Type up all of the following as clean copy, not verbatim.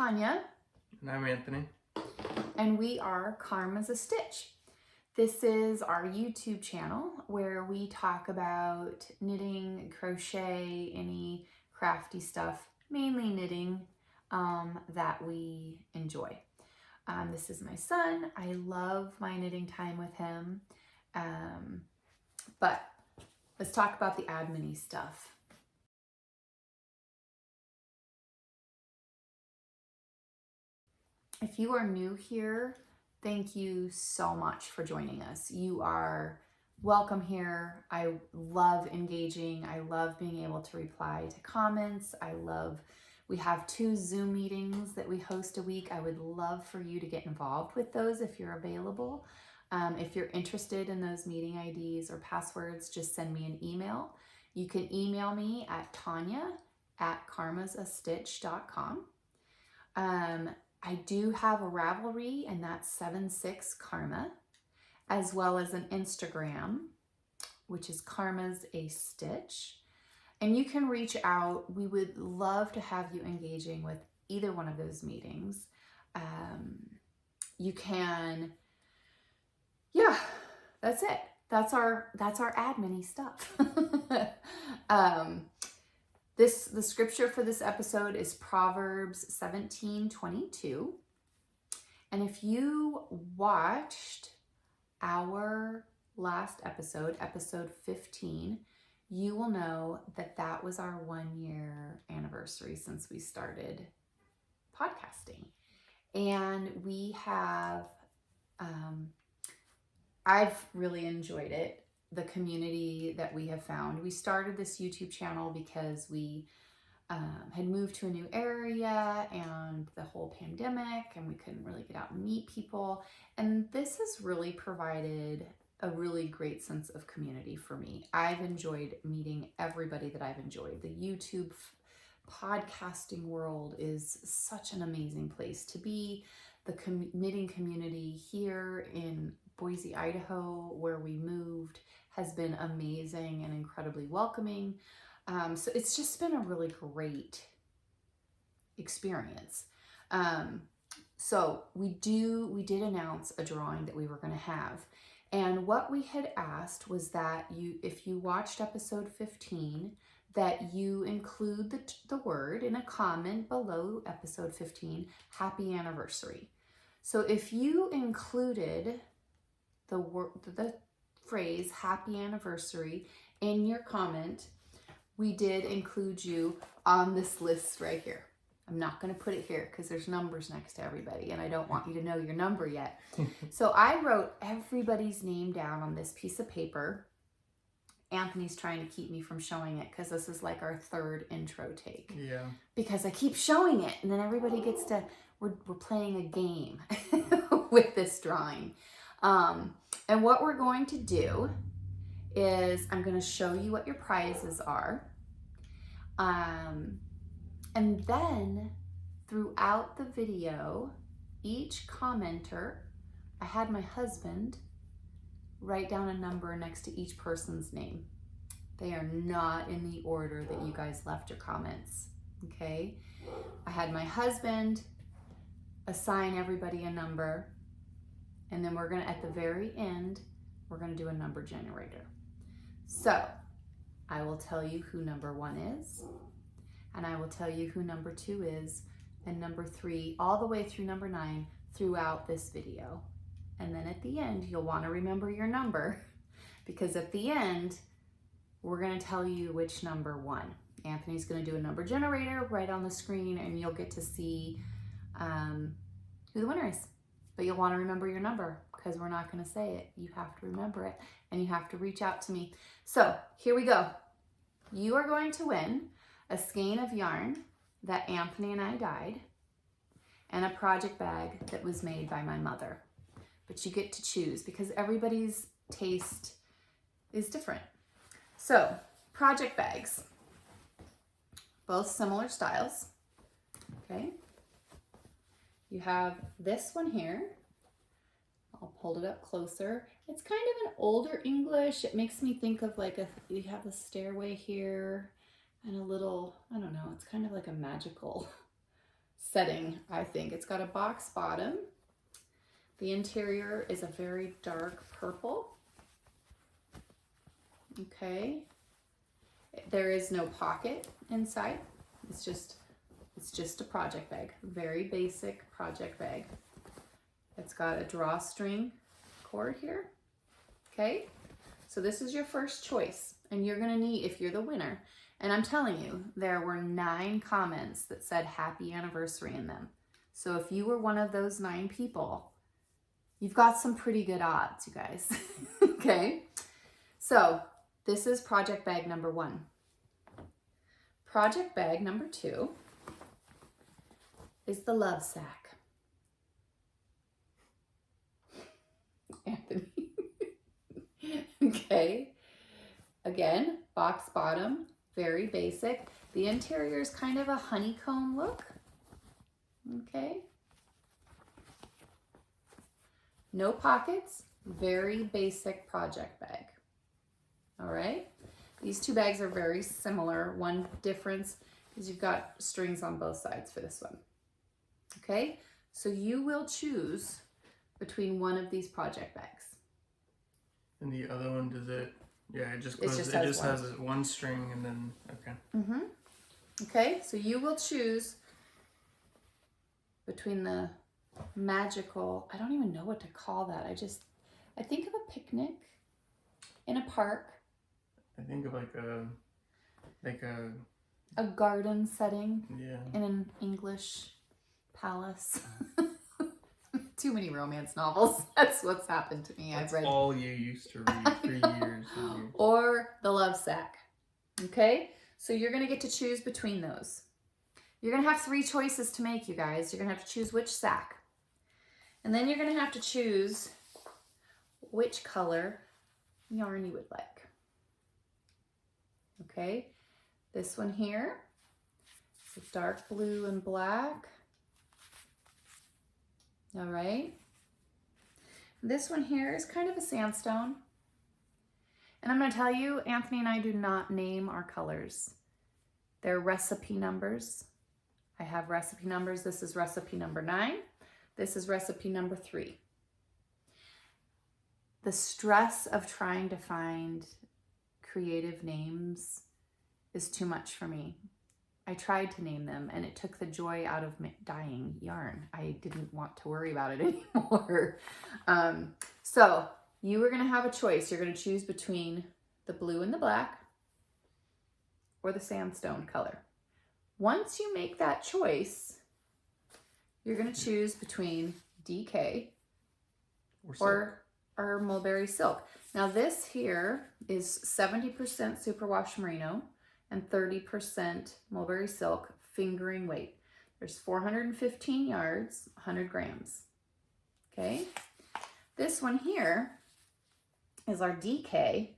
Tanya. And I'm Anthony. And we are Karma's a Stitch. This is our YouTube channel where we talk about knitting, crochet, any crafty stuff, mainly knitting, that we enjoy. This is my son. I love my knitting time with him. But let's talk about the Adminie stuff. If you are new here, thank you so much for joining us. You are welcome here. I love engaging. I love being able to reply to comments. We have 2 Zoom meetings that we host a week. I would love for you to get involved with those if you're available. If you're interested in those meeting IDs or passwords, just send me an email. You can email me at tanya@karmasastitch.com. I do have a Ravelry, and that's 76karma, as well as an Instagram, which is Karma's A Stitch. And you can reach out. We would love to have you engaging with either one of those meetings. You can, yeah, that's it. That's our Adminie stuff. The scripture for this episode is Proverbs 17:22. And if you watched our last episode, episode 15, you will know that that was our 1-year anniversary since we started podcasting. And we have, I've really enjoyed it. The community that we have found. We started this YouTube channel because we had moved to a new area and the whole pandemic, and we couldn't really get out and meet people. And this has really provided a really great sense of community for me. I've enjoyed meeting everybody that I've enjoyed. The YouTube podcasting world is such an amazing place to be. The knitting community here in Boise, Idaho, where we moved, has been amazing and incredibly welcoming. So it's just been a really great experience. So we did announce a drawing that we were going to have. And what we had asked was that if you watched episode 15, that you include the word in a comment below episode 15, happy anniversary. So if you included the phrase happy anniversary in your comment, we did include you on this list right here. I'm not going to put it here because there's numbers next to everybody and I don't want you to know your number yet. So I wrote everybody's name down on this piece of paper. Anthony's trying to keep me from showing it because this is like our 3rd intro take. Yeah. Because I keep showing it and then everybody gets to, we're playing a game with this drawing. And what we're going to do is I'm going to show you what your prizes are. And then throughout the video, each commenter, I had my husband write down a number next to each person's name. They are not in the order that you guys left your comments, okay? I had my husband assign everybody a number. And then we're gonna, at the very end, we're gonna do a number generator. So I will tell you who number 1 is, and I will tell you who number 2 is, and number 3, all the way through number 9 throughout this video. And then at the end, you'll wanna remember your number because at the end, we're gonna tell you which number won. Anthony's gonna do a number generator right on the screen and you'll get to see who the winner is. But you'll want to remember your number because we're not going to say it. You have to remember it and you have to reach out to me. So here we go. You are going to win a skein of yarn that Anthony and I dyed and a project bag that was made by my mother. But you get to choose because everybody's taste is different. So project bags, both similar styles. Okay. You have this one here. I'll hold it up closer. It's kind of an older English. It makes me think of like you have a stairway here and a little, I don't know, it's kind of like a magical setting, I think. It's got a box bottom. The interior is a very dark purple. Okay. There is no pocket inside. It's just a project bag. Very basic project bag. It's got a drawstring cord here. Okay. So this is your first choice, and you're gonna need, if you're the winner, and I'm telling you, there were 9 comments that said happy anniversary in them. So if you were one of those 9 people, you've got some pretty good odds, you guys. Okay. So this is project bag number 1. Project bag number 2 is the love sack. Anthony. Okay. Again, box bottom, very basic. The interior is kind of a honeycomb look. Okay. No pockets, very basic project bag. All right. These 2 bags are very similar. One difference is you've got strings on both sides for this one. Okay. So you will choose between one of these project bags. And the other one, does it? Yeah, it just goes. It just has one string, and then okay. Okay, so you will choose between the magical. I don't even know what to call that. I think of a picnic in a park. I think of like a garden setting. Yeah. In an English palace. Too many romance novels. That's what's happened to me. That's I've read all you used to read for years. Or the love sack. Okay? So you're going to get to choose between those. You're going to have 3 choices to make, you guys. You're going to have to choose which sack. And then you're going to have to choose which color yarn you would like. Okay? This one here is dark blue and black. All right. This one here is kind of a sandstone. And I'm going to tell you, Anthony and I do not name our colors. They're recipe numbers. I have recipe numbers. This is recipe number 9. This is recipe number 3. The stress of trying to find creative names is too much for me. I tried to name them, and it took the joy out of dyeing yarn. I didn't want to worry about it anymore. So you are going to have a choice. You're going to choose between the blue and the black or the sandstone color. Once you make that choice, you're going to choose between DK or mulberry silk. Now this here is 70% superwash merino and 30% mulberry silk fingering weight. There's 415 yards, 100 grams. Okay. This one here is our DK,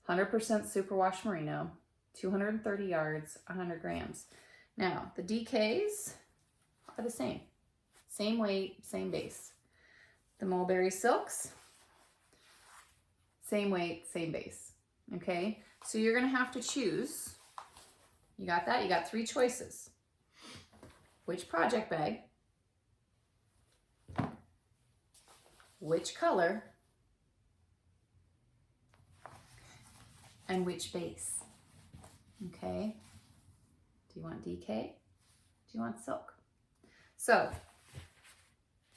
100% superwash merino, 230 yards, 100 grams. Now the DKs are the same. Same weight, same base. The mulberry silks, same weight, same base. Okay, so you're going to have to choose. You got that? You got 3 choices. Which project bag, which color, and which base. Okay, do you want DK? Do you want silk? So,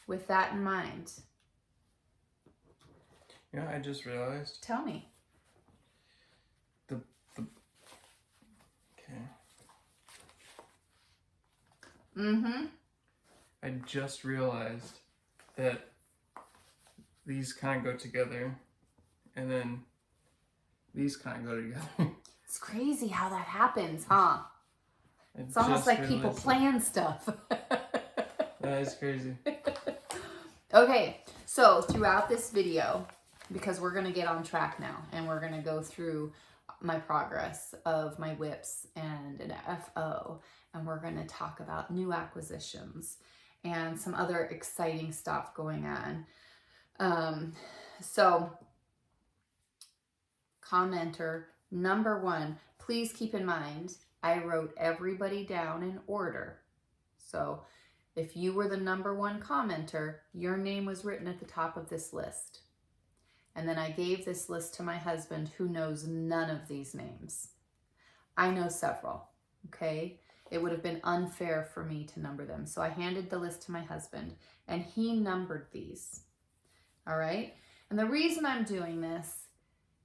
with that in mind. Yeah, I just realized. Tell me. Okay. I just realized that these kind of go together, and then these kind of go together. It's crazy how that happens, huh? It's almost like people plan stuff. That is crazy. Okay, so throughout this video, because we're going to get on track now, and we're going to go through my progress of my whips and an FO, and we're going to talk about new acquisitions and some other exciting stuff going on. So commenter number 1, please keep in mind I wrote everybody down in order. So if you were the #1 commenter, your name was written at the top of this list. And then I gave this list to my husband, who knows none of these names. I know several, okay? It would have been unfair for me to number them. So I handed the list to my husband, and he numbered these, all right? And the reason I'm doing this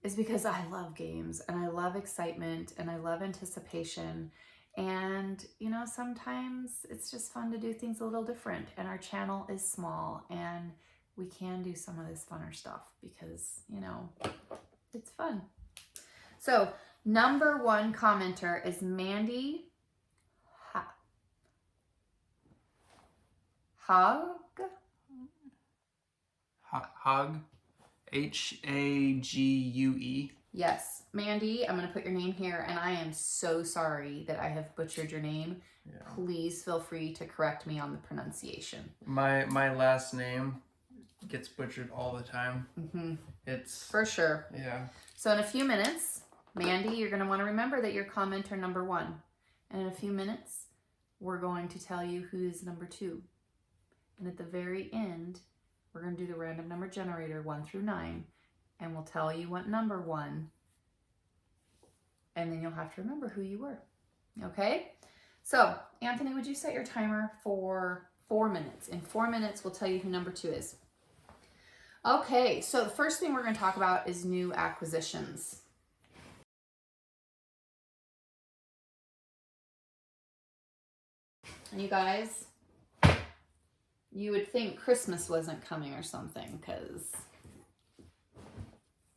is because I love games, and I love excitement, and I love anticipation. And, you know, sometimes it's just fun to do things a little different. And our channel is small, and we can do some of this funner stuff because, you know, it's fun. So #1 commenter is Mandy Hog. Hague. Yes, Mandy, I'm going to put your name here, and I am so sorry that I have butchered your name. Yeah. Please feel free to correct me on the pronunciation. My last name gets butchered all the time. Mm-hmm. It's for sure. Yeah. So in a few minutes, Mandy, you're going to want to remember that you're commenter #1. And in a few minutes, we're going to tell you who is #2. And at the very end, we're going to do the random number generator 1 through 9. And we'll tell you what #1. And then you'll have to remember who you were. Okay? So, Anthony, would you set your timer for 4 minutes? In 4 minutes, we'll tell you who #2 is. Okay, so the first thing we're going to talk about is new acquisitions. And you guys, you would think Christmas wasn't coming or something, because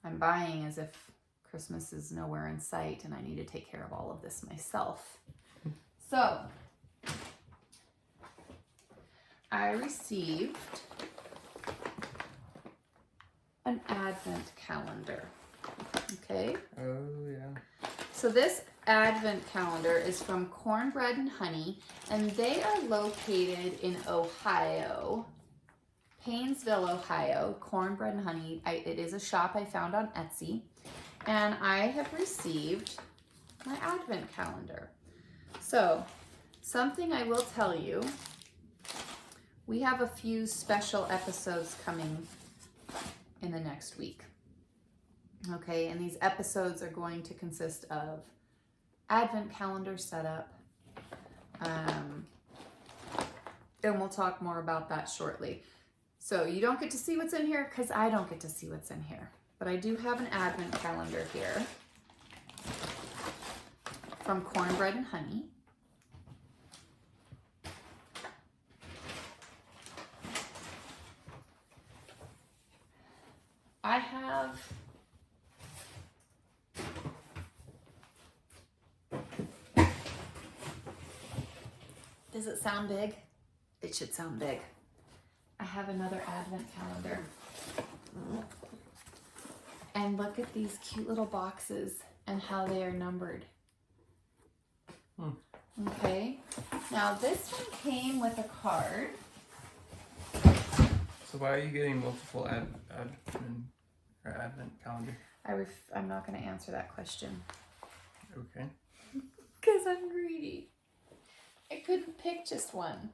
I'm buying as if Christmas is nowhere in sight and I need to take care of all of this myself. So, I received an advent calendar. Okay? Oh, yeah. So this advent calendar is from Cornbread and Honey, and they are located in Ohio. Painesville, Ohio, Cornbread and Honey. It is a shop I found on Etsy, and I have received my advent calendar. So, something I will tell you, we have a few special episodes coming in the next week. Okay, and these episodes are going to consist of advent calendar setup, and we'll talk more about that shortly. So you don't get to see what's in here because I don't get to see what's in here. But I do have an advent calendar here from Cornbread and Honey. I have Does it sound big? It should sound big. I have another advent calendar. And look at these cute little boxes and how they are numbered. Okay. Now this one came with a card. So why are you getting multiple advent calendar? I'm not going to answer that question. Okay. Because I'm greedy. I couldn't pick just one.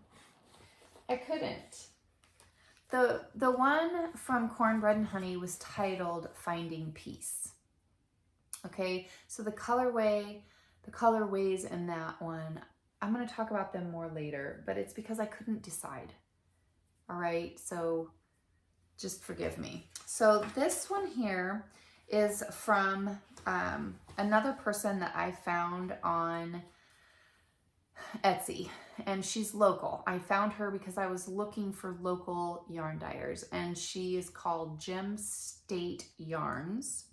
I couldn't. The one from Cornbread and Honey was titled Finding Peace. Okay, so the colorways in that one, I'm going to talk about them more later, but it's because I couldn't decide. All right, so just forgive me. So this one here is from another person that I found on Etsy, and she's local. I found her because I was looking for local yarn dyers, and she is called Gem State Yarns.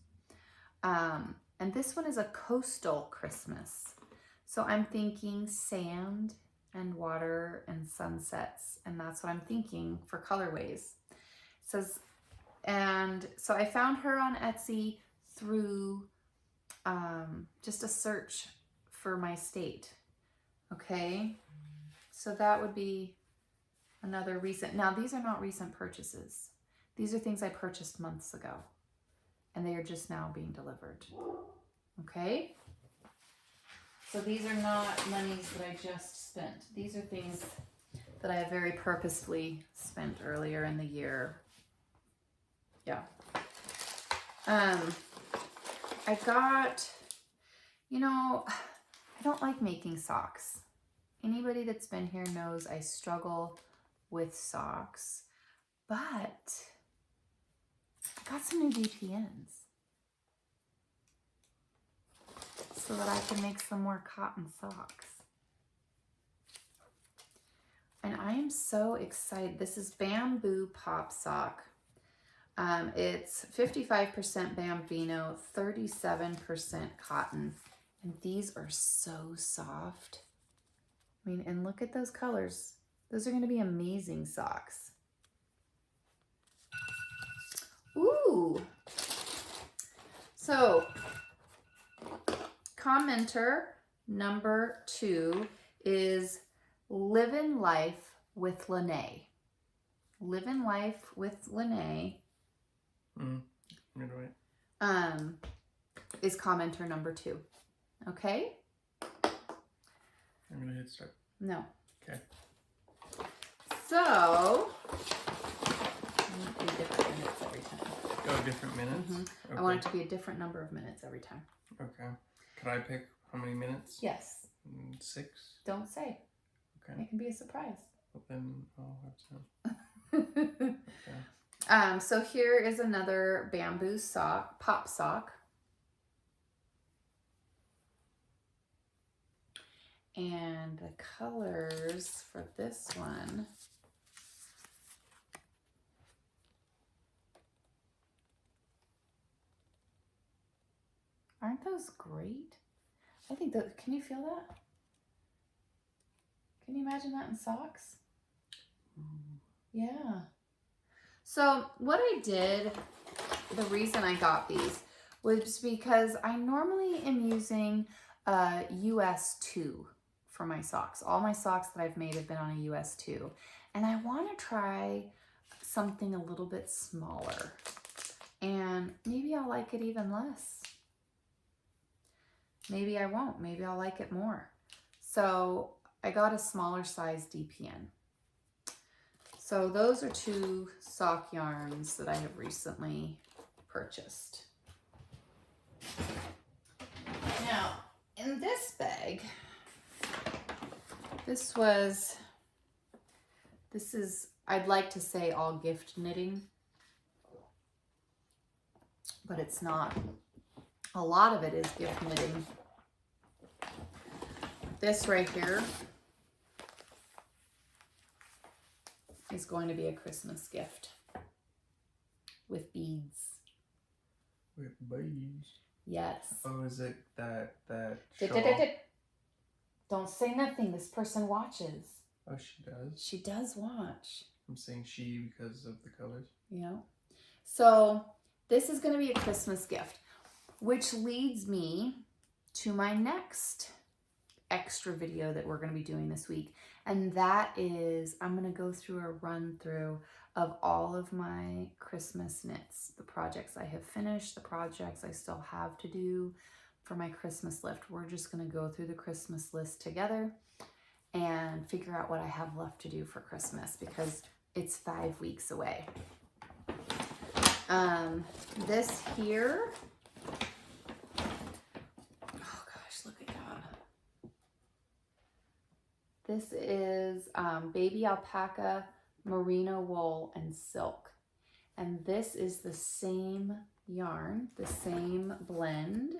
And this one is a coastal Christmas. So I'm thinking sand and water and sunsets, and that's what I'm thinking for colorways. It says, and so I found her on Etsy through just a search for my state. Okay, so that would be another recent. Now these are not recent purchases. These are things I purchased months ago, and they are just now being delivered. Okay, so these are not monies that I just spent. These are things that I very purposefully spent earlier in the year. Yeah. I got, you know, I don't like making socks. Anybody that's been here knows I struggle with socks, but I got some new DPNs so that I can make some more cotton socks. And I am so excited. This is bamboo pop sock. It's 55% bambino, 37% cotton. And these are so soft. I mean, and look at those colors. Those are going to be amazing socks. Ooh. So, commenter number 2 is Living Life with Lene. Living Life with Lene. You're right. Is commenter number 2. Okay? I'm gonna hit start. No. Okay. So, do different minutes every time. Go different minutes? Okay. I want it to be a different number of minutes every time. Okay. Could I pick how many minutes? Yes. 6? Don't say. Okay. It can be a surprise. Well, then I'll have to. Okay. So here is another bamboo sock, pop sock. And the colors for this one aren't those great? I think that, can you feel that? Can you imagine that in socks? Yeah. So what I did, the reason I got these was because I normally am using US 2 for my socks. All my socks that I've made have been on a US 2. And I want to try something a little bit smaller. And maybe I'll like it even less. Maybe I won't. Maybe I'll like it more. So I got a smaller size DPN. So those are 2 sock yarns that I have recently purchased. Now, in this bag, this is, I'd like to say all gift knitting, but it's not. A lot of it is gift knitting. This right here is going to be a Christmas gift with beads. With beads? Yes. Oh, is it that shawl? Don't say nothing. This person watches. Oh, she does? She does watch. I'm saying she because of the colors. You know? So this is going to be a Christmas gift, which leads me to my next extra video that we're going to be doing this week. And that is, I'm going to go through a run through of all of my Christmas knits, the projects I have finished, the projects I still have to do for my Christmas list. We're just going to go through the Christmas list together and figure out what I have left to do for Christmas because it's 5 weeks away. This here, oh gosh, look at God. This is baby alpaca, merino wool, and silk. And this is the same yarn, the same blend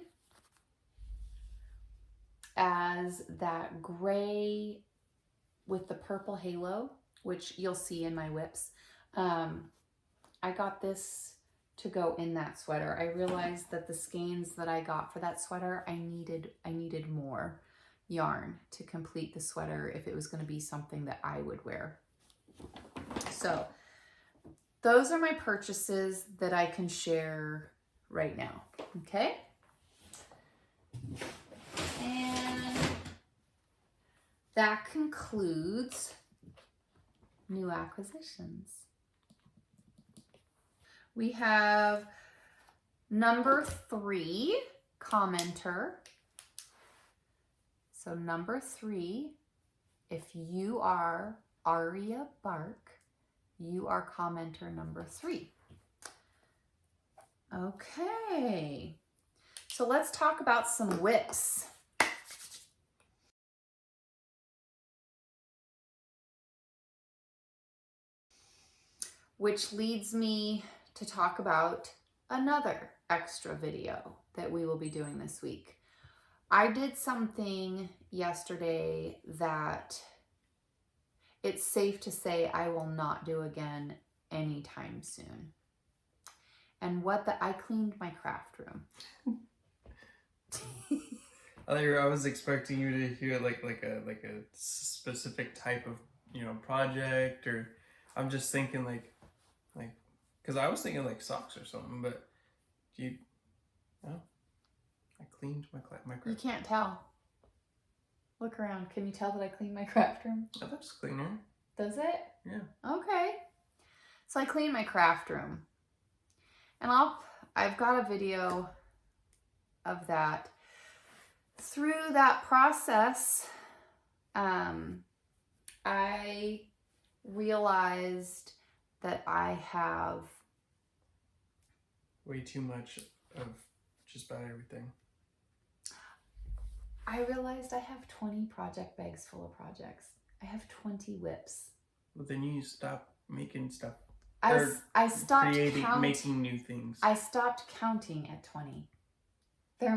as that gray with the purple halo, which you'll see in my whips. I got this to go in that sweater. I realized that the skeins that I got for that sweater, I needed more yarn to complete the sweater if it was going to be something that I would wear. So those are my purchases that I can share right now. Okay. And that concludes new acquisitions. We have number 3 commenter. So number 3, if you are Aria Bark, you are commenter number 3. Okay, so let's talk about some whips. Which leads me to talk about another extra video that we will be doing this week. I did something yesterday that it's safe to say I will not do again anytime soon. And I cleaned my craft room. I was expecting you to hear like a specific type of project, or I'm just thinking like because I was thinking like socks or something, but I cleaned my craft. You can't tell. Look around. Can you tell that I cleaned my craft room? That looks cleaner. Does it? Yeah. Okay. So I cleaned my craft room. And I've got a video of that. Through that process, I realized that I have way too much of just about everything. I realized I have 20 project bags full of projects. I have 20 whips. Well, then you stop making stuff. I stopped making new things. I stopped counting at 20. There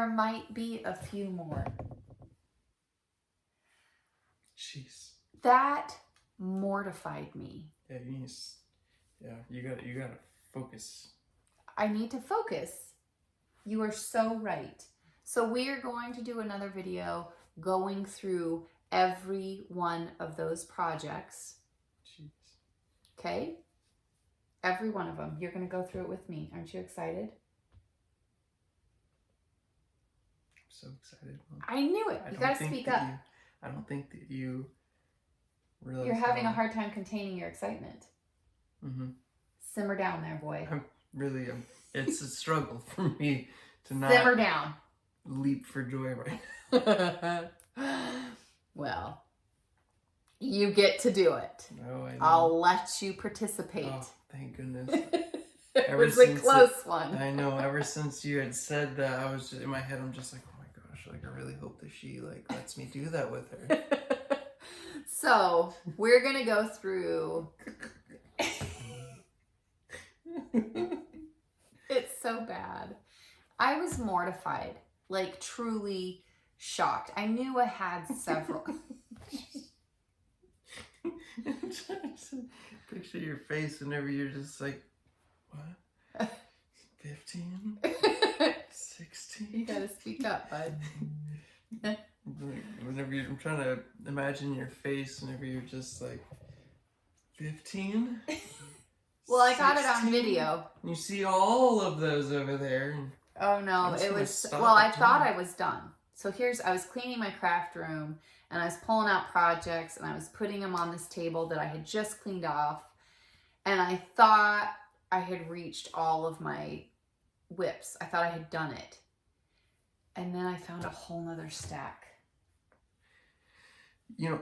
might be a few more. Jeez. That mortified me. Yeah, you gotta focus. I need to focus. You are so right. So we are going to do another video going through every one of those projects. Jeez. Okay? Every one of them. You're going to go through it with me. Aren't you excited? I'm so excited. I knew it. You got to speak up. I don't think that you realize you're having a hard time containing your excitement. Mm-hmm. Simmer down there, boy. It's a struggle for me to not simmer down. Leap for joy right now. Well, you get to do it. No, I know. I'll let you participate. Oh, thank goodness. It was a close one. I know. Ever since you had said that, I was just, in my head, I'm just like, oh my gosh, like I really hope that she lets me do that with her. So we're gonna go through. It's so bad. I was mortified, like truly shocked. I knew I had several. Picture your face whenever you're just like, what? 15? 16? You gotta speak up, bud. I'm trying to imagine your face whenever you're just like, 15? Well, I got it on video. You see all of those over there. Oh no, it was, well, I thought I was done. So I was cleaning my craft room and I was pulling out projects and I was putting them on this table that I had just cleaned off. And I thought I had reached all of my whips. I thought I had done it. And then I found a whole nother stack.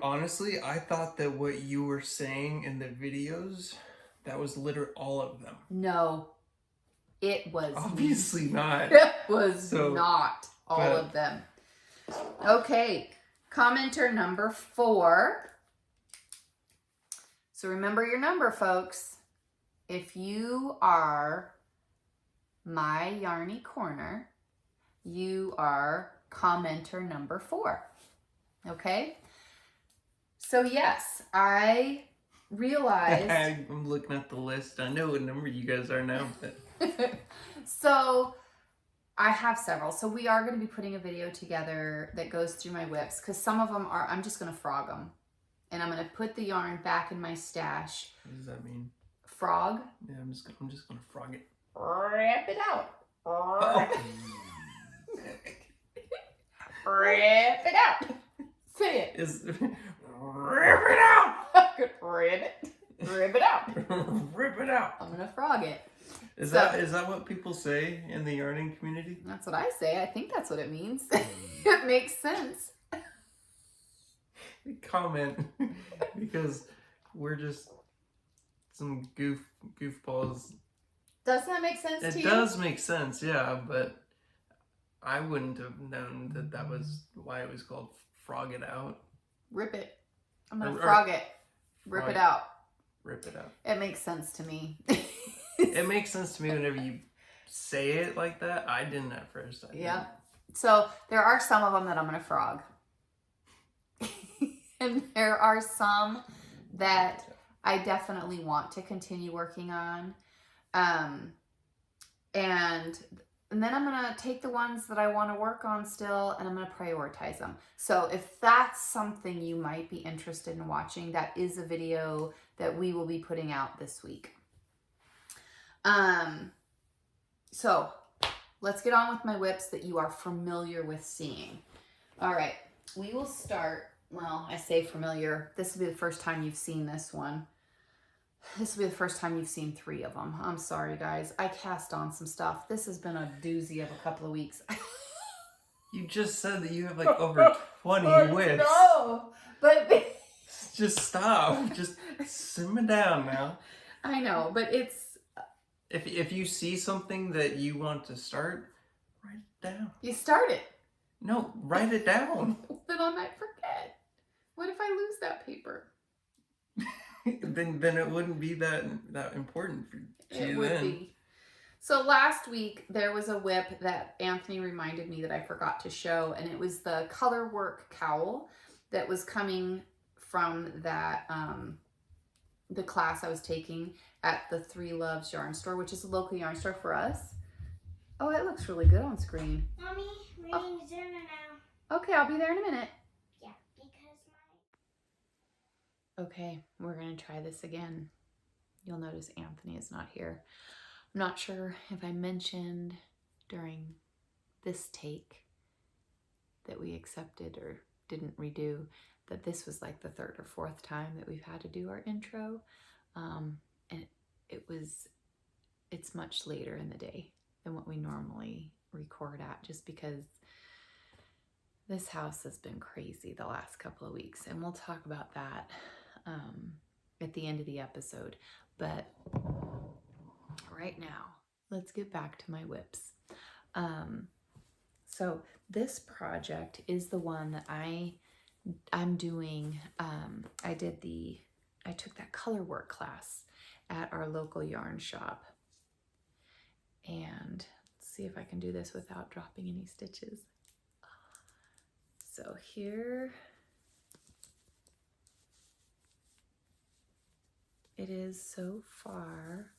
Honestly, I thought that what you were saying in the videos, that was literally all of them. No, it was. Obviously not. It was not all of them. Okay, commenter number 4. So remember your number, folks. If you are my Yarny Corner, you are commenter number 4. Okay? So yes, I realized... I'm looking at the list. I know what number you guys are now. But... So I have several. So we are going to be putting a video together that goes through my whips because some of them are, I'm just going to frog them. And I'm going to put the yarn back in my stash. What does that mean? Frog? Yeah, I'm just going to frog it. Rip it out. Oh. Rip it out. Say it. Rip it out. Rip it. Rip it out. Rip it out. I'm going to frog it. Is that what people say in the yarning community? That's what I say. I think that's what it means. It makes sense. comment because we're just some goofballs. Doesn't that make sense to you? It does make sense, yeah, but I wouldn't have known that was why it was called Frog It Out. Rip it. I'm going to frog it. Rip it out. Rip it out. It makes sense to me. It makes sense to me whenever you say it like that. I didn't at first. Yeah. So there are some of them that I'm going to frog. And there are some that I definitely want to continue working on. And then I'm going to take the ones that I want to work on still, and I'm going to prioritize them. So if that's something you might be interested in watching, that is a video that we will be putting out this week. So let's get on with my whips that you are familiar with seeing. All right, we will start. Well, I say familiar. This will be the first time you've seen this one. This will be the first time you've seen 3 of them. I'm sorry, guys. I cast on some stuff. This has been a doozy of a couple of weeks. You just said that you have like over 20 whips. No, but just stop. Just simmer down now. I know, but it's... If you see something that you want to start, write it down. You start it. No, write it down. Then I might forget. What if I lose that paper? then it wouldn't be that important for you. It would be. So last week there was a whip that Anthony reminded me that I forgot to show, and it was the color work cowl that was coming from that the class I was taking at the Three Loves yarn store, which is a local yarn store for us. Oh, it looks really good on screen. Mommy, reading's dinner now. Okay, I'll be there in a minute. Yeah, because Okay, we're gonna try this again. You'll notice Anthony is not here. I'm not sure if I mentioned during this take that we accepted or didn't redo that this was like the 3rd or 4th time that we've had to do our intro. And it's much later in the day than what we normally record at, just because this house has been crazy the last couple of weeks, and we'll talk about that at the end of the episode. But right now, let's get back to my whips. So this project is the one that I'm doing. I took that color work class at our local yarn shop, and let's see if I can do this without dropping any stitches. So here it is so far.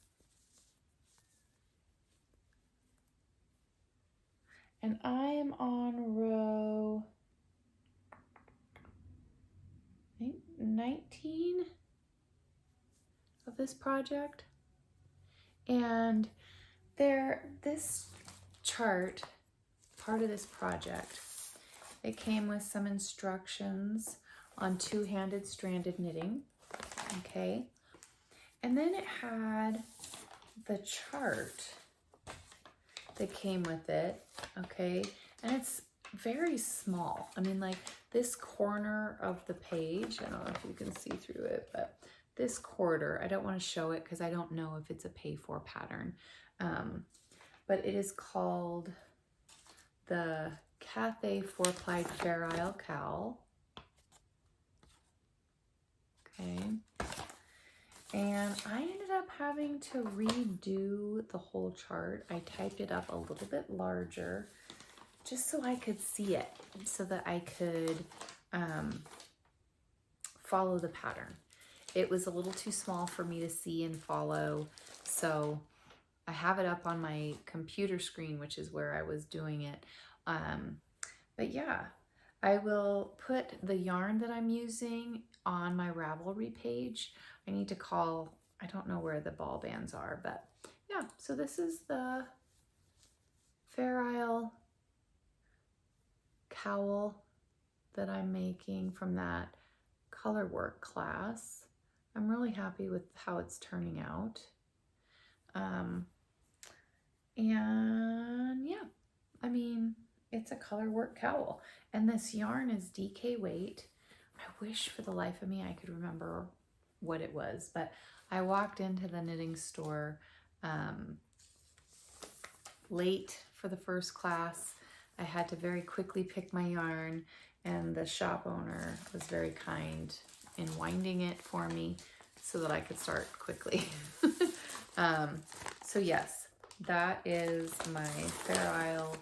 And I am on row, I think 19 of this project. And this chart, part of this project, it came with some instructions on two-handed stranded knitting, okay? And then it had the chart that came with it, okay? And it's very small. I mean, like this corner of the page, I don't know if you can see through it, but this quarter, I don't want to show it because I don't know if it's a pay-for pattern. But it is called the Cathay 4-ply Fair Isle Cowl. Okay. And I ended up having to redo the whole chart. I typed it up a little bit larger just so I could see it, so that I could follow the pattern. It was a little too small for me to see and follow, so I have it up on my computer screen, which is where I was doing it. But yeah, I will put the yarn that I'm using on my Ravelry page. I need to call, I don't know where the ball bands are, but yeah, so this is the Fair Isle cowl that I'm making from that color work class. I'm really happy with how it's turning out. And yeah, I mean, it's a color work cowl, and this yarn is DK weight. I wish for the life of me I could remember what it was, but I walked into the knitting store late for the first class. I had to very quickly pick my yarn, and the shop owner was very kind in winding it for me so that I could start quickly. So yes, that is my Fair Isle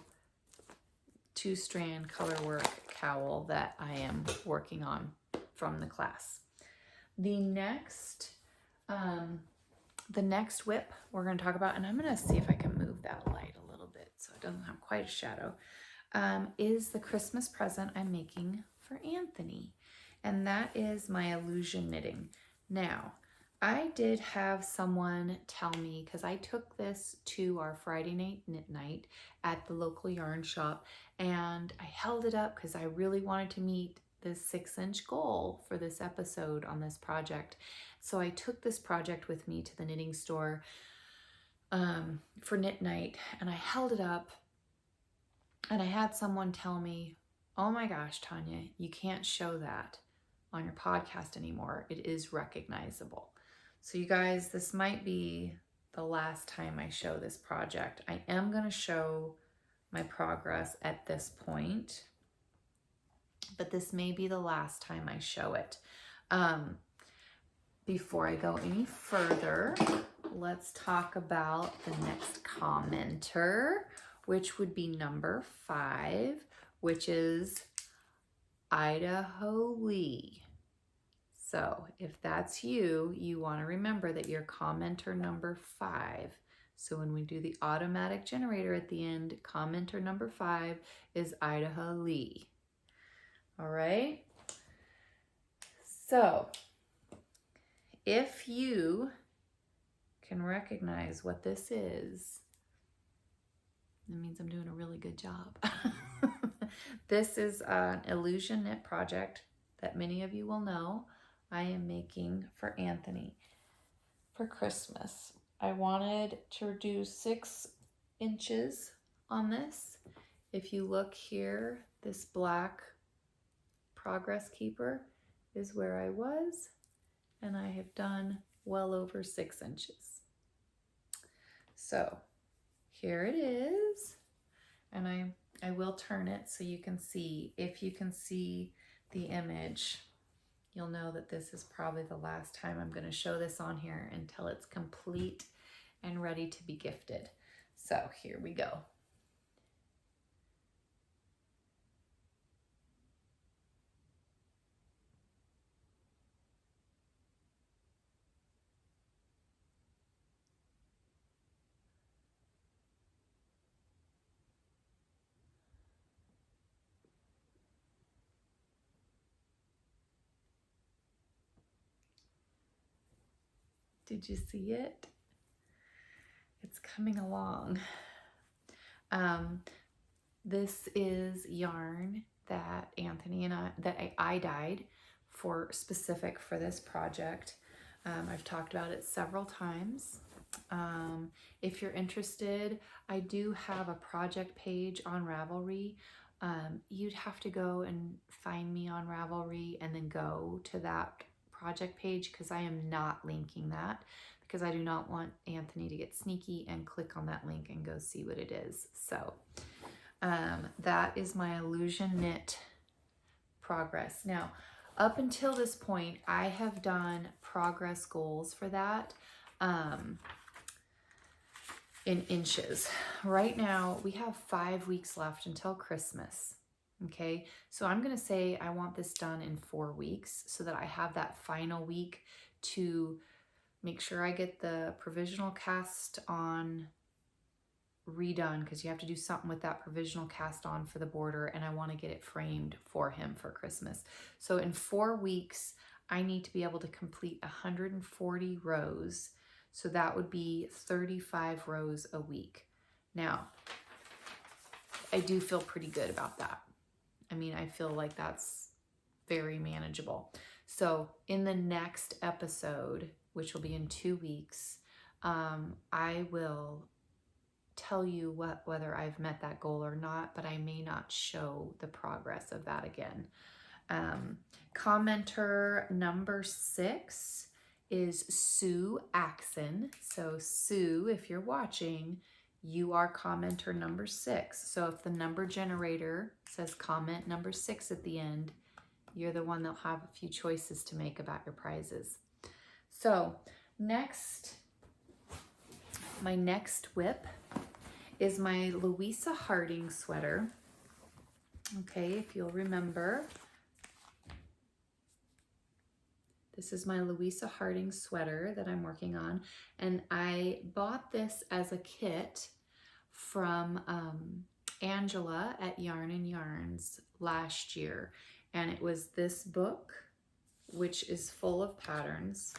2-strand colorwork cowl that I am working on from the class. The next whip we're going to talk about, and I'm going to see if I can move that light a little bit so it doesn't have quite a shadow, is the Christmas present I'm making for Anthony. And that is my illusion knitting. Now, I did have someone tell me, because I took this to our Friday night knit night at the local yarn shop, and I held it up because I really wanted to meet the 6-inch goal for this episode on this project. So I took this project with me to the knitting store for knit night, and I held it up, and I had someone tell me, oh my gosh, Tanya, you can't show that on your podcast anymore. It is recognizable. So you guys, this might be the last time I show this project. I am going to show my progress at this point, but this may be the last time I show it. Before I go any further, let's talk about the next commenter, which would be number 5, which is Idaho Lee. So if that's you, you want to remember that you're commenter number 5. So when we do the automatic generator at the end, commenter number 5 is Idaho Lee. All right. So if you can recognize what this is, that means I'm doing a really good job. This is an illusion knit project that many of you will know I am making for Anthony for Christmas. I wanted to do 6 inches on this. If you look here, this black progress keeper is where I was, and I have done well over 6 inches. So here it is, and I will turn it so you can see. If you can see the image, you'll know that this is probably the last time I'm going to show this on here until it's complete and ready to be gifted. So here we go. Did you see it? It's coming along. This is yarn that Anthony and I dyed for specific for this project. I've talked about it several times. If you're interested, I do have a project page on Ravelry. You'd have to go and find me on Ravelry and then go to that project page, because I am not linking that, because I do not want Anthony to get sneaky and click on that link and go see what it is. So that is my illusion knit progress. Now, up until this point, I have done progress goals for that in inches. Right now, we have 5 weeks left until Christmas. Okay, so I'm going to say I want this done in 4 weeks so that I have that final week to make sure I get the provisional cast on redone, because you have to do something with that provisional cast on for the border, and I want to get it framed for him for Christmas. So in 4 weeks, I need to be able to complete 140 rows. So that would be 35 rows a week. Now, I do feel pretty good about that. I mean, I feel like that's very manageable. So in the next episode, which will be in 2 weeks, I will tell you whether I've met that goal or not, but I may not show the progress of that again. Commenter number 6 is Sue Axon. So Sue, if you're watching, you are commenter number 6. So if the number generator says comment number 6 at the end, you're the one that'll have a few choices to make about your prizes. So next, my next whip is my Louisa Harding sweater. Okay, if you'll remember, this is my Louisa Harding sweater that I'm working on, and I bought this as a kit from Angela at Yarn and Yarns last year, and it was this book, which is full of patterns.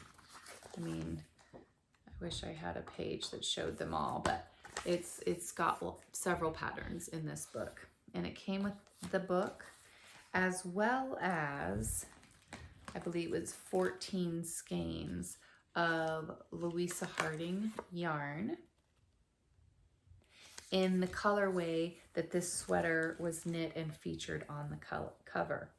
I mean, I wish I had a page that showed them all, but it's got several patterns in this book, and it came with the book as well as, I believe it was 14 skeins of Louisa Harding yarn in the colorway that this sweater was knit and featured on the cover.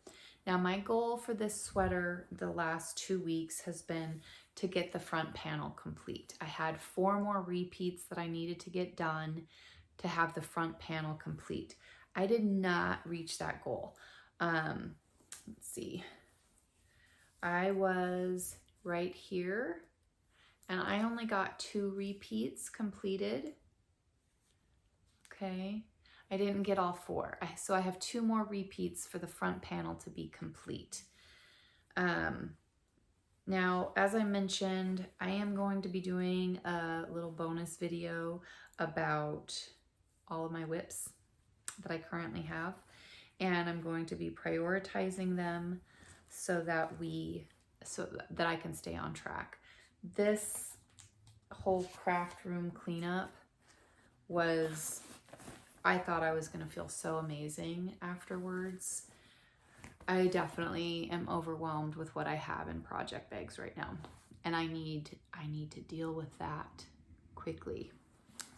Now my goal for this sweater the last 2 weeks has been to get the front panel complete. I had 4 more repeats that I needed to get done to have the front panel complete. I did not reach that goal. Let's see. I was right here and I only got 2 repeats completed. Okay. I didn't get all 4. So I have 2 more repeats for the front panel to be complete. Now, as I mentioned, I am going to be doing a little bonus video about all of my whips that I currently have, and I'm going to be prioritizing them so that I can stay on track. This whole craft room cleanup was, I thought I was going to feel so amazing afterwards. I definitely am overwhelmed with what I have in project bags right now, and I need to deal with that quickly.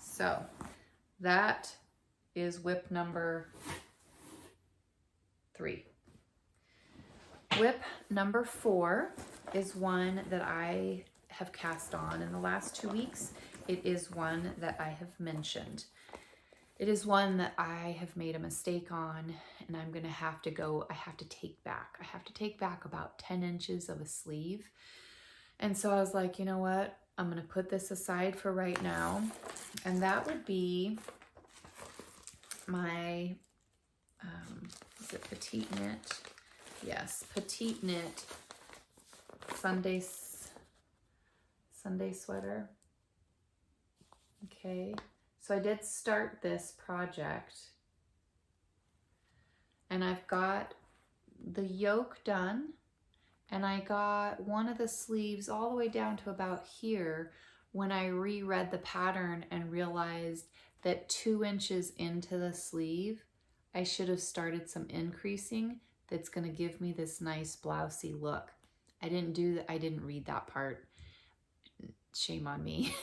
So that is whip number 3. Whip number 4 is one that I have cast on in the last 2 weeks. It is one that I have mentioned. It is one that I have made a mistake on, and I'm gonna have to take back. I have to take back about 10 inches of a sleeve. And so I was like, you know what? I'm gonna put this aside for right now. And that would be my, is it Petite Knit? Yes, Petite Knit Sunday sweater. Okay. So I did start this project, and I've got the yoke done, and I got one of the sleeves all the way down to about here when I reread the pattern and realized that 2 inches into the sleeve, I should have started some increasing that's going to give me this nice blousey look. I didn't read that part. Shame on me.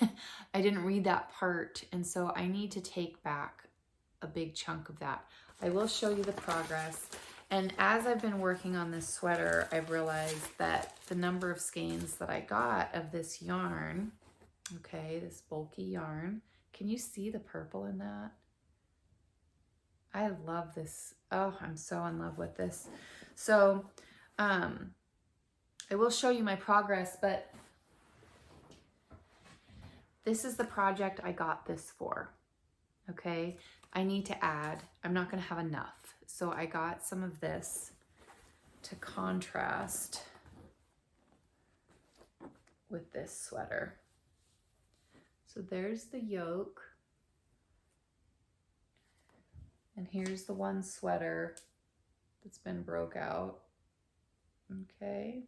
I didn't read that part, and so I need to take back a big chunk of that. I will show you the progress, and as I've been working on this sweater, I've realized that the number of skeins that I got of this yarn, okay, this bulky yarn, can you see the purple in that? I love this. Oh, I'm so in love with this. So I will show you my progress, but this is the project I got this for, okay? I need to add, I'm not gonna have enough. So I got some of this to contrast with this sweater. So there's the yoke. And here's the one sweater that's been broke out, okay?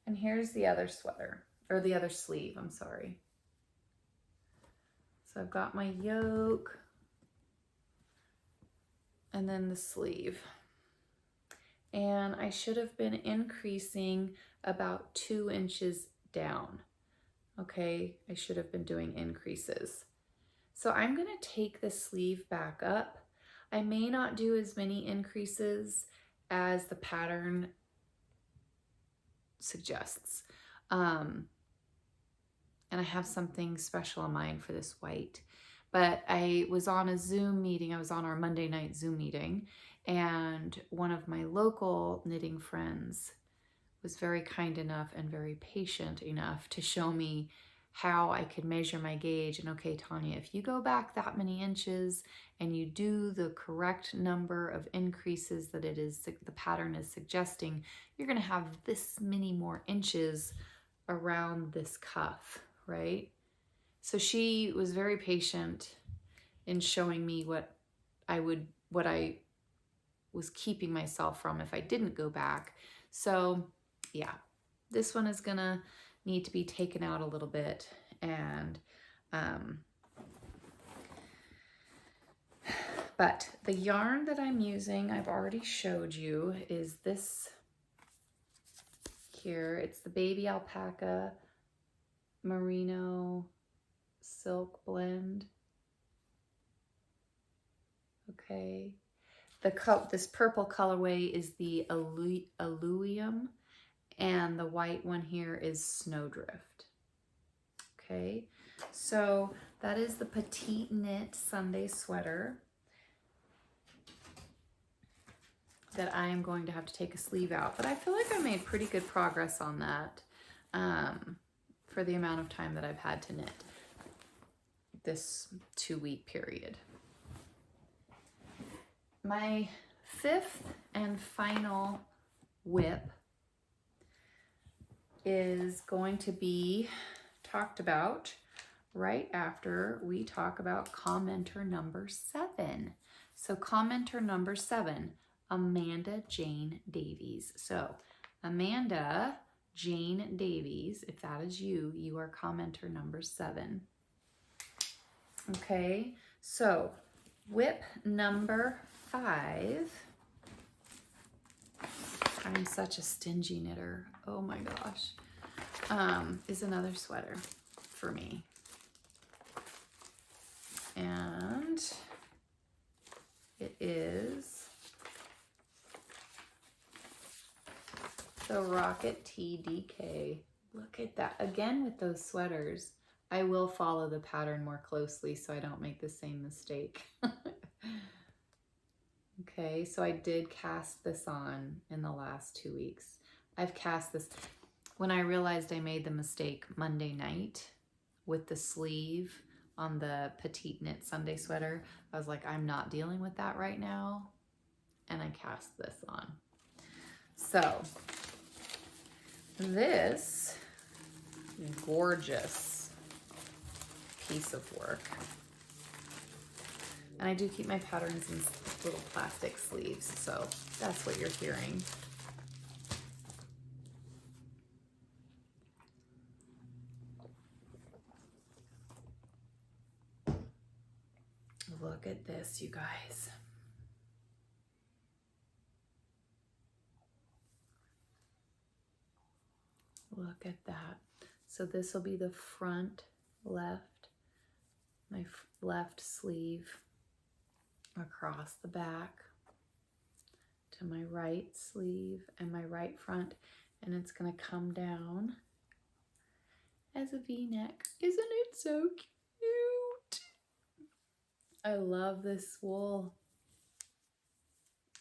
And here's the other sweater. Or the other sleeve, I'm sorry. So I've got my yoke and then the sleeve. And I should have been increasing about 2 inches down. Okay, I should have been doing increases. So I'm gonna take the sleeve back up. I may not do as many increases as the pattern suggests. And I have something special in mind for this white. But I was on a Zoom meeting. I was on our Monday night Zoom meeting, and one of my local knitting friends was very kind enough and very patient enough to show me how I could measure my gauge. And okay, Tanya, if you go back that many inches and you do the correct number of increases that the pattern is suggesting, you're going to have this many more inches around this cuff, right? So she was very patient in showing me what I was keeping myself from if I didn't go back. So yeah, this one is gonna need to be taken out a little bit. And but the yarn that I'm using, I've already showed you, is this here. It's the Baby Alpaca Merino Silk Blend. Okay. This purple colorway is the Alluvium, and the white one here is Snowdrift. Okay, so that is the Petite Knit Sunday sweater that I am going to have to take a sleeve out. But I feel like I made pretty good progress on that for the amount of time that I've had to knit this 2-week period. My fifth and final whip is going to be talked about right after we talk about commenter number 7. So commenter number 7, Amanda Jane Davies. So Amanda Jane Davies, if that is you, you are commenter number 7. Okay, so whip number 5. I'm such a stingy knitter. Oh my gosh. Is another sweater for me. And it is the Rocket TDK. Look at that. Again with those sweaters. I will follow the pattern more closely so I don't make the same mistake. Okay, so I did cast this on in the last 2 weeks. I've cast this when I realized I made the mistake Monday night with the sleeve on the Petite Knit Sunday sweater. I was like, I'm not dealing with that right now. And I cast this on. So this gorgeous piece of work. And I do keep my patterns in little plastic sleeves, so that's what you're hearing. Look at this, you guys. Look at that. So this will be the front left, my left sleeve across the back to my right sleeve and my right front, and it's going to come down as a V-neck. Isn't it so cute? I love this wool.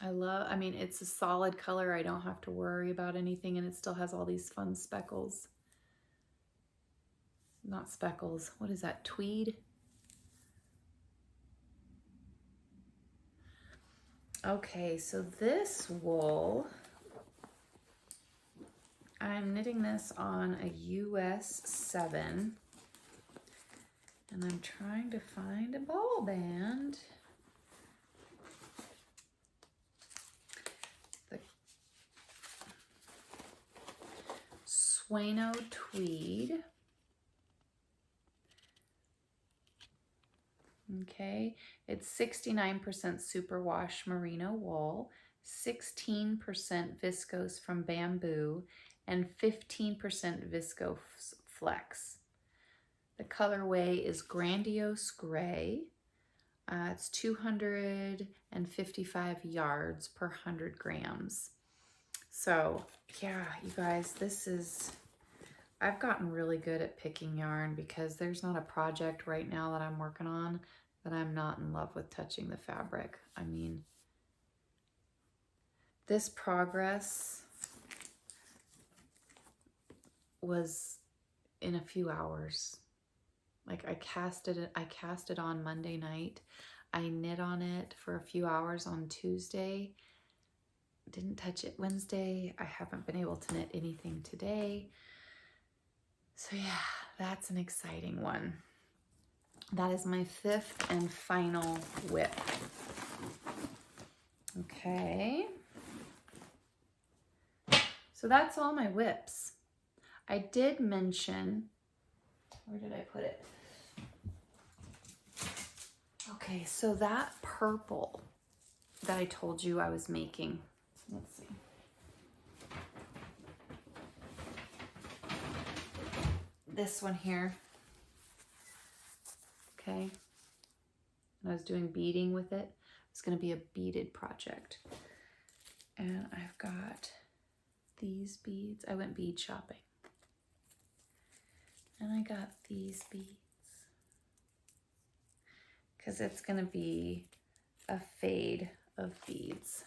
I mean, it's a solid color. I don't have to worry about anything, and it still has all these fun speckles. Not speckles. What is that? Tweed? Okay, so this wool, I'm knitting this on a US 7, and I'm trying to find a ball band. The Sueno Tweed. Okay, it's 69% superwash merino wool, 16% viscose from bamboo, and 15% visco flex. The colorway is Grandiose Gray. It's 255 yards per 100 grams. So yeah, you guys, I've gotten really good at picking yarn because there's not a project right now that I'm working on that I'm not in love with touching the fabric. I mean, this progress was in a few hours. Like I cast it on Monday night. I knit on it for a few hours on Tuesday. Didn't touch it Wednesday. I haven't been able to knit anything today. So yeah, that's an exciting one. That is my 5th and final whip. Okay. So that's all my whips. I did mention, where did I put it? Okay, so that purple that I told you I was making, let's see. This one here, okay, and I was doing beading with it. It's going to be a beaded project. And I've got these beads. I went bead shopping. And I got these beads. Because it's going to be a fade of beads.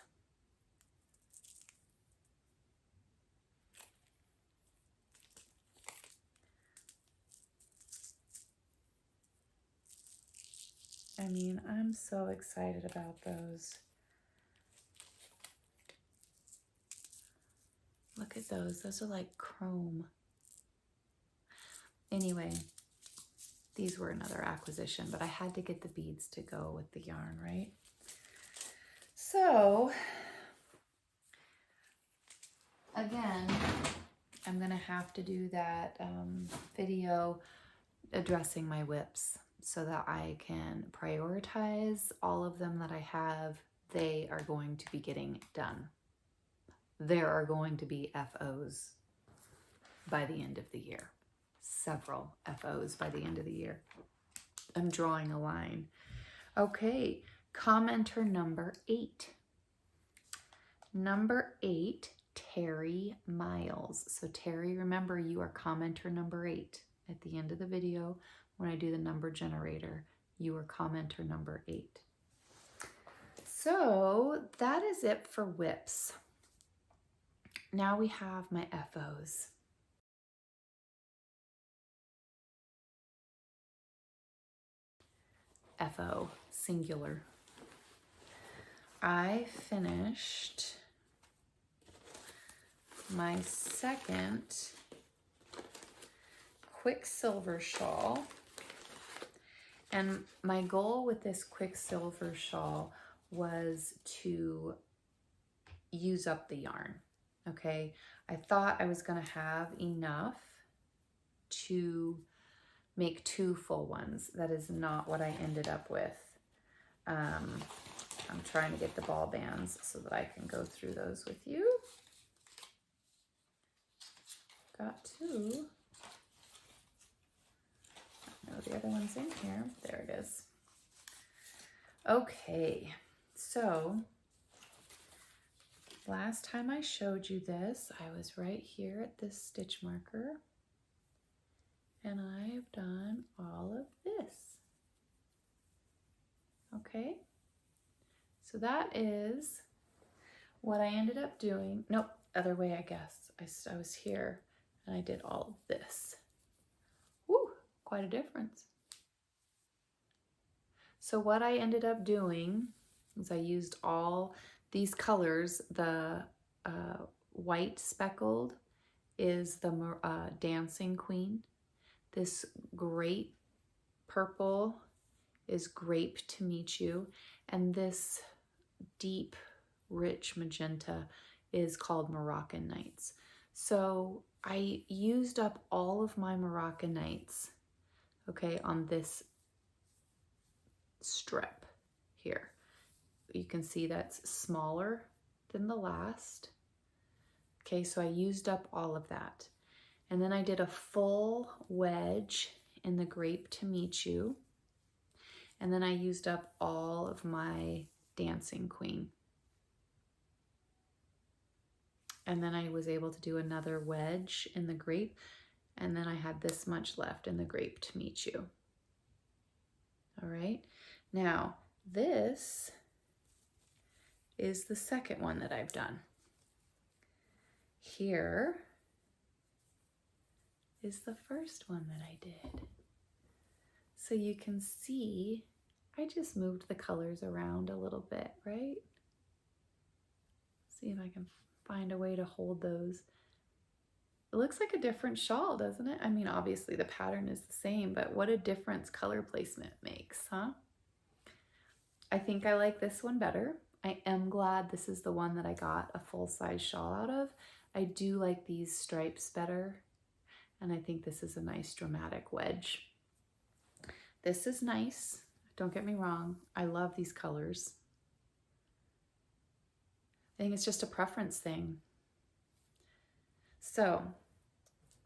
I mean, I'm so excited about those. Look at those. Those are like chrome. Anyway, these were another acquisition, but I had to get the beads to go with the yarn, right? So, again, I'm going to have to do that video addressing my whips so that I can prioritize all of them that I have. They are going to be getting done. There are going to be FOs by the end of the year. Several FOs by the end of the year. I'm drawing a line. Okay, commenter number 8. Number 8, Terry Miles. So Terry, remember you are commenter number 8. At the end of the video, when I do the number generator, you are commenter number 8. So that is it for whips. Now we have my FOs. FO, singular. I finished my second Quicksilver shawl, and my goal with this Quicksilver shawl was to use up the yarn. Okay, I thought I was gonna have enough to make 2 full ones. That is not what I ended up with. I'm trying to get the ball bands so that I can go through those with you. Got 2. No, the other one's in here. There it is. Okay, so last time I showed you this, I was right here at this stitch marker, and I've done all of this. Okay, so that is what I ended up doing. Nope, other way, I guess. I was here and I did all of this. Woo, quite a difference. So what I ended up doing is I used all these colors. The white speckled is the Dancing Queen. This grape purple is Grape to Meet You. And this deep, rich magenta is called Moroccan Nights. So I used up all of my Moroccan Nights, okay, on this strip here. You can see that's smaller than the last. Okay, so I used up all of that. And then I did a full wedge in the Grape to Meet You. And then I used up all of my Dancing Queen. And then I was able to do another wedge in the grape. And then I had this much left in the grape to meet you. All right. Now, this is the second one that I've done. Here is the first one that I did. So you can see, I just moved the colors around a little bit, right? See if I can find a way to hold those. It looks like a different shawl, doesn't it? I mean, obviously the pattern is the same, but what a difference color placement makes, huh? I think I like this one better. I am glad this is the one that I got a full-size shawl out of. I do like these stripes better, and I think this is a nice dramatic wedge. This is nice, don't get me wrong. I love these colors. I think it's just a preference thing. So,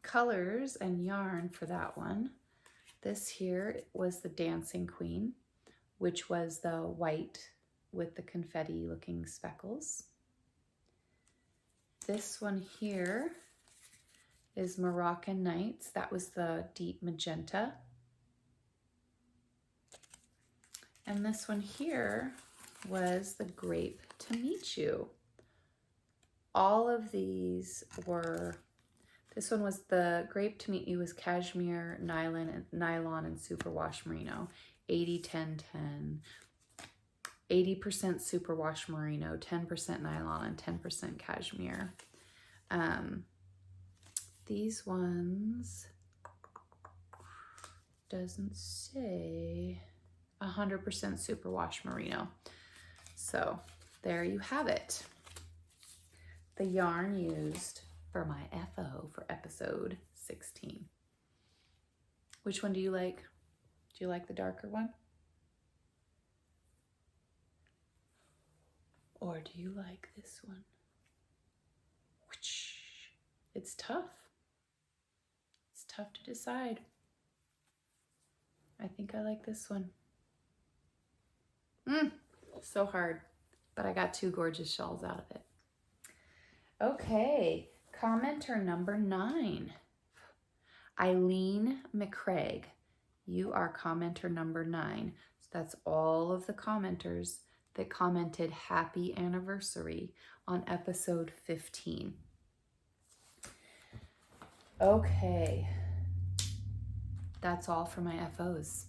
colors and yarn for that one. This here was the Dancing Queen, which was the white with the confetti looking speckles. This one here is Moroccan Nights. That was the deep magenta. And this one here was the Grape to Meet You. All of these were, this one was the Grape to Meet You was cashmere, nylon, and superwash merino. 80-10-10. 80% superwash merino, 10% nylon, and 10% cashmere. These ones, doesn't say, 100% superwash merino. So there you have it. The yarn used for my FO for episode 16. Which one do you like? Do you like the darker one? Or do you like this one? It's tough. It's tough to decide. I think I like this one. So hard, but I got 2 gorgeous shawls out of it. Okay, commenter number 9. Eileen McCraig, you are commenter number 9. So that's all of the commenters that commented happy anniversary on episode 15. Okay, that's all for my FOs.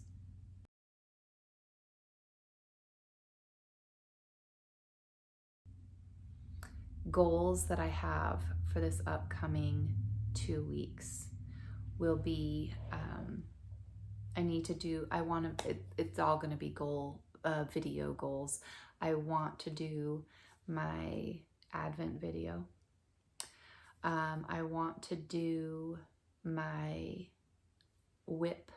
Goals that I have for this upcoming 2 weeks will be, it's all going to be video goals. I want to do my Advent video. I want to do my WIP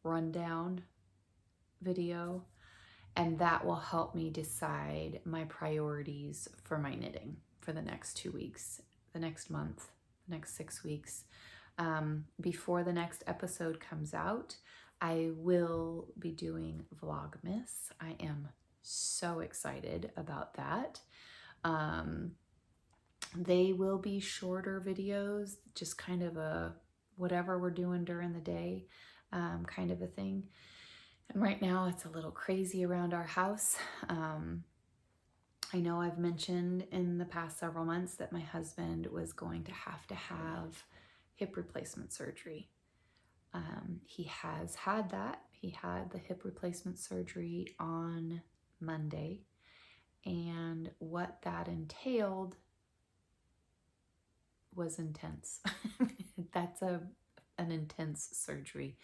rundown video, and that will help me decide my priorities for my knitting for the next 2 weeks, the next month, the next 6 weeks. Before the next episode comes out, I will be doing Vlogmas. I am so excited about that. They will be shorter videos, just kind of a whatever we're doing during the day kind of a thing. And right now it's a little crazy around our house. I know I've mentioned in the past several months that my husband was going to have hip replacement surgery. He has had that. He had the hip replacement surgery on Monday, and what that entailed was intense. That's an intense surgery.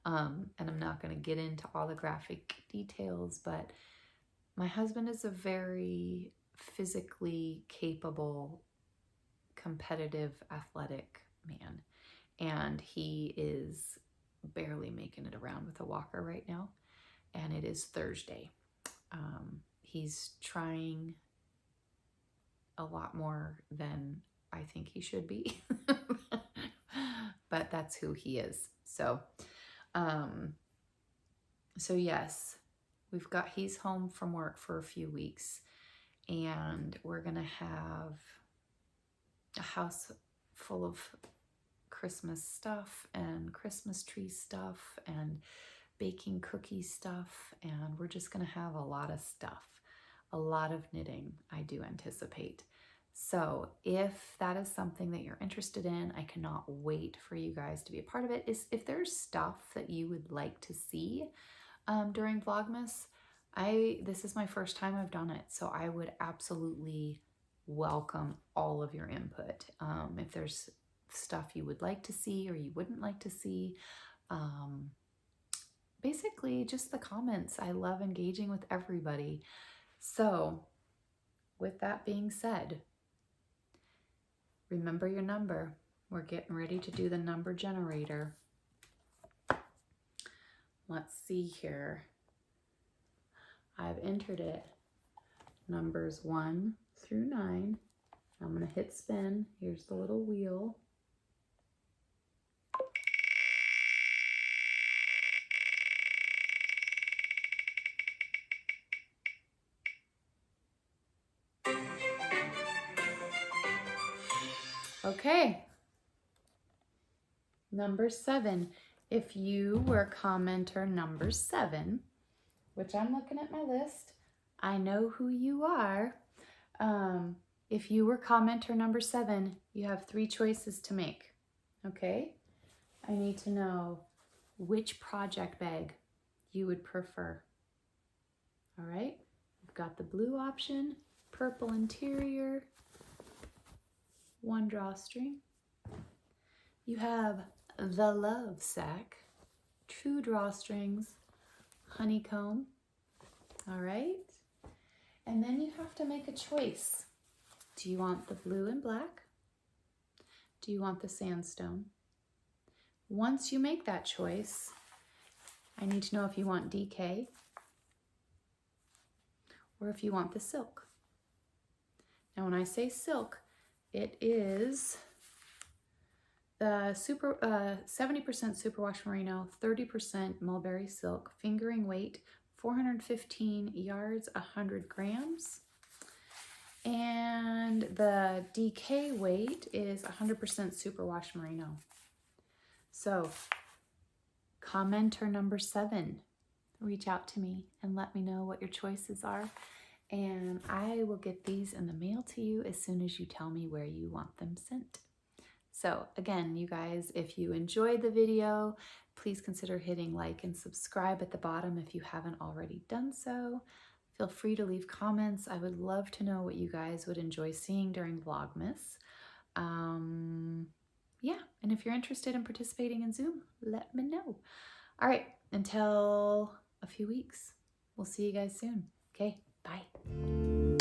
And I'm not going to get into all the graphic details, but my husband is a very physically capable, competitive, athletic man. And he is barely making it around with a walker right now. And it is Thursday. He's trying a lot more than I think he should be. But that's who he is. So, So yes, he's home from work for a few weeks, and we're gonna have a house full of Christmas stuff and Christmas tree stuff and baking cookie stuff, and we're just gonna have a lot of stuff, a lot of knitting, I do anticipate. So if that is something that you're interested in, I cannot wait for you guys to be a part of it. If there's stuff that you would like to see during Vlogmas, this is my first time I've done it, so I would absolutely welcome all of your input. If there's stuff you would like to see or you wouldn't like to see, basically just the comments. I love engaging with everybody. So with that being said, remember your number. We're getting ready to do the number generator. Let's see here. I've entered it. Numbers 1 through 9. I'm going to hit spin. Here's the little wheel. Okay. Number 7. If you were commenter number 7, which I'm looking at my list, I know who you are. If you were commenter number 7, you have 3 choices to make. Okay? I need to know which project bag you would prefer. All right? We've got the blue option, purple interior, 1 drawstring. You have the love sack, 2 drawstrings, honeycomb. All right? And then you have to make a choice. Do you want the blue and black? Do you want the sandstone? Once you make that choice, I need to know if you want DK or if you want the silk. Now, when I say silk, it is the 70% superwash merino, 30% mulberry silk, fingering weight, 415 yards, 100 grams. And the DK weight is 100% superwash merino. So, commenter number 7, reach out to me and let me know what your choices are. And I will get these in the mail to you as soon as you tell me where you want them sent. So again, you guys, if you enjoyed the video, please consider hitting like and subscribe at the bottom if you haven't already done so. Feel free to leave comments. I would love to know what you guys would enjoy seeing during Vlogmas. Yeah, and if you're interested in participating in Zoom, let me know. All right, until a few weeks. We'll see you guys soon. Okay, bye.